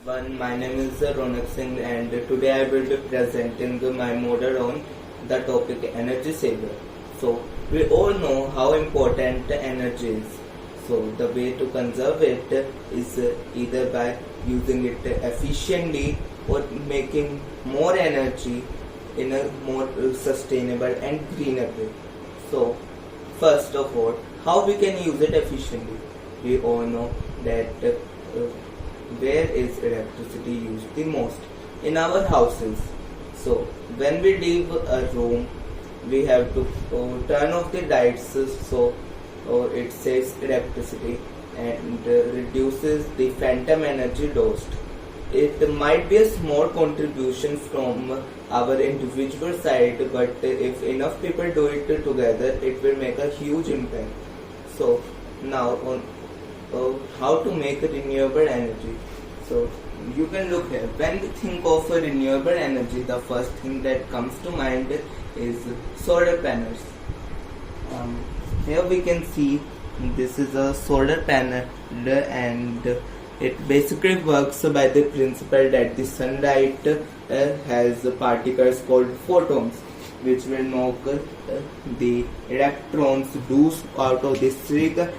My name is Ronak Singh and today I will be presenting my model on the topic energy saver. So we all know how important energy is. So the way to conserve it is either by using it efficiently or making more energy in a more sustainable and greener way. So first of all, how we can use it efficiently? We all know that where is electricity used the most? In our houses. So when we leave a room, we have to turn off the lights so it saves electricity and reduces the phantom energy lost. It might be a small contribution from our individual side, but if enough people do it together, it will make a huge impact. So now on how to make renewable energy. So you can look here. When we think of renewable energy, the first thing that comes to mind is solar panels. Here we can see this is a solar panel and it basically works by the principle that the sunlight has particles called photons, which will knock the electrons loose out of the silicon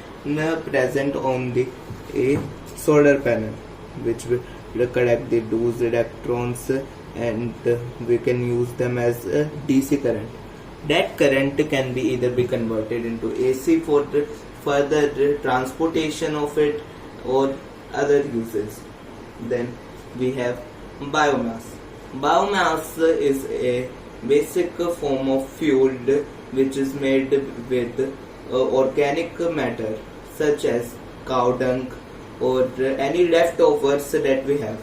present on the solar panel, which will collect the loose electrons and we can use them as DC current. That current can be either be converted into AC for the further transportation of it or other uses. Then we have biomass. Biomass is a basic form of fuel which is made with organic matter such as cow dung or any leftovers that we have.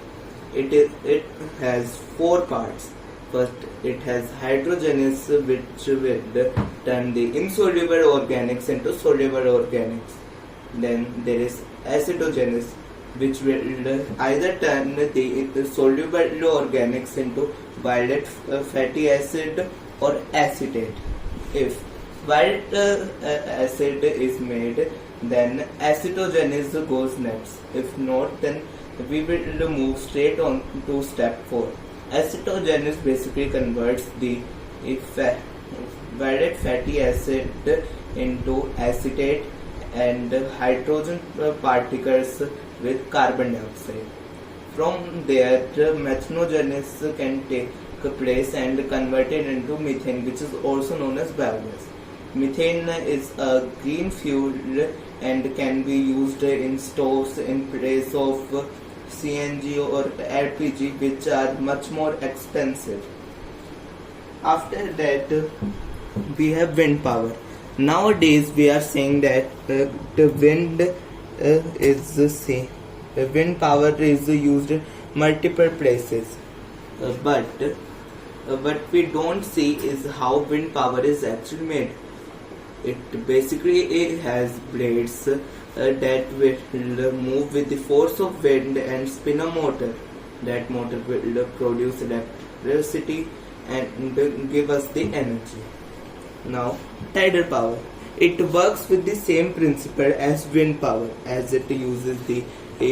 It has four parts. First, it has hydrogenous, which will turn the insoluble organics into soluble organics. Then there is acidogenous, which will either turn the soluble organics into violet fatty acid or acetate. If violet acid is made, then acidogenous goes next. If not, then we will move straight on to step 4. Acetogenous basically converts the violet fatty acid into acetate and hydrogen particles with carbon dioxide. From there, methanogenesis can take place and convert it into methane, which is also known as biogas. Methane is a green fuel and can be used in stoves in place of CNG or LPG, which are much more expensive. After that, we have wind power. Nowadays, we are saying that the wind wind power is used in multiple places, but what we don't see is how wind power is actually made. It has blades that will move with the force of wind and spin a motor. That motor will produce electricity and give us the energy. Now, tidal power. It works with the same principle as wind power, as it uses the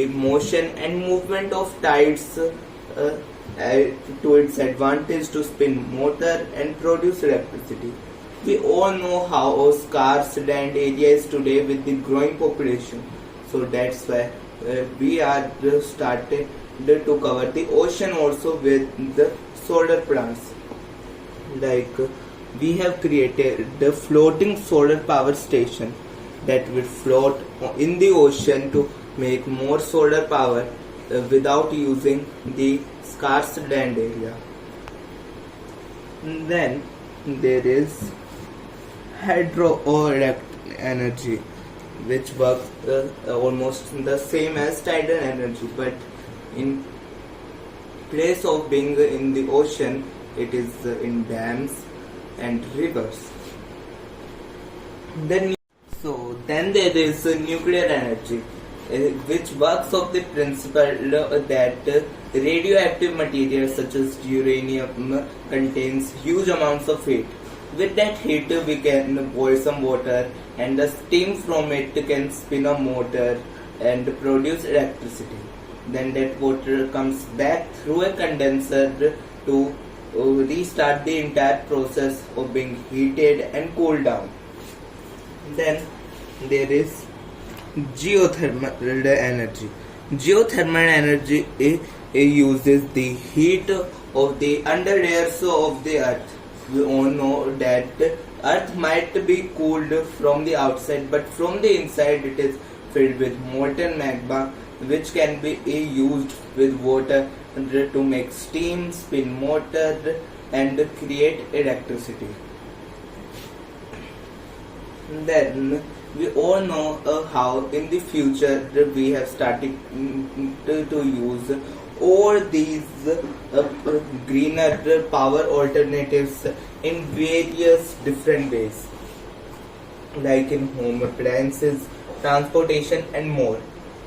motion and movement of tides to its advantage to spin motor and produce electricity. We all know how scarce land area is today with the growing population. So that's why we are started to cover the ocean also with the solar plants. Like we have created the floating solar power station that will float in the ocean to make more solar power without using the scarce land area. Then there is hydroelectric energy, which works almost the same as tidal energy, but in place of being in the ocean, it is in dams and rivers. Then there is nuclear energy, which works of the principle that radioactive materials such as uranium contains huge amounts of heat. With that heat, we can boil some water and the steam from it can spin a motor and produce electricity. then that water comes back through a condenser to restart the entire process of being heated and cooled down. Then there is geothermal energy. Geothermal energy uses the heat of the under layers of the earth. We all know that earth might be cooled from the outside, but from the inside it is filled with molten magma, which can be used with water to make steam, spin motor, and create electricity. Then we all know how in the future we have started to use all these greener power alternatives in various different ways, like in home appliances, transportation, and more.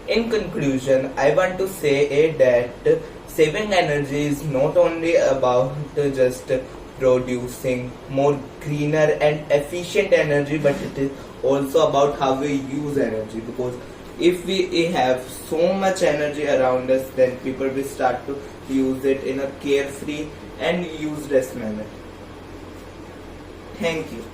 In conclusion, I want to say that saving energy is not only about just producing more greener and efficient energy, but it is also about how we use energy, because if we have so much energy around us, then people will start to use it in a carefree and useless manner. Thank you.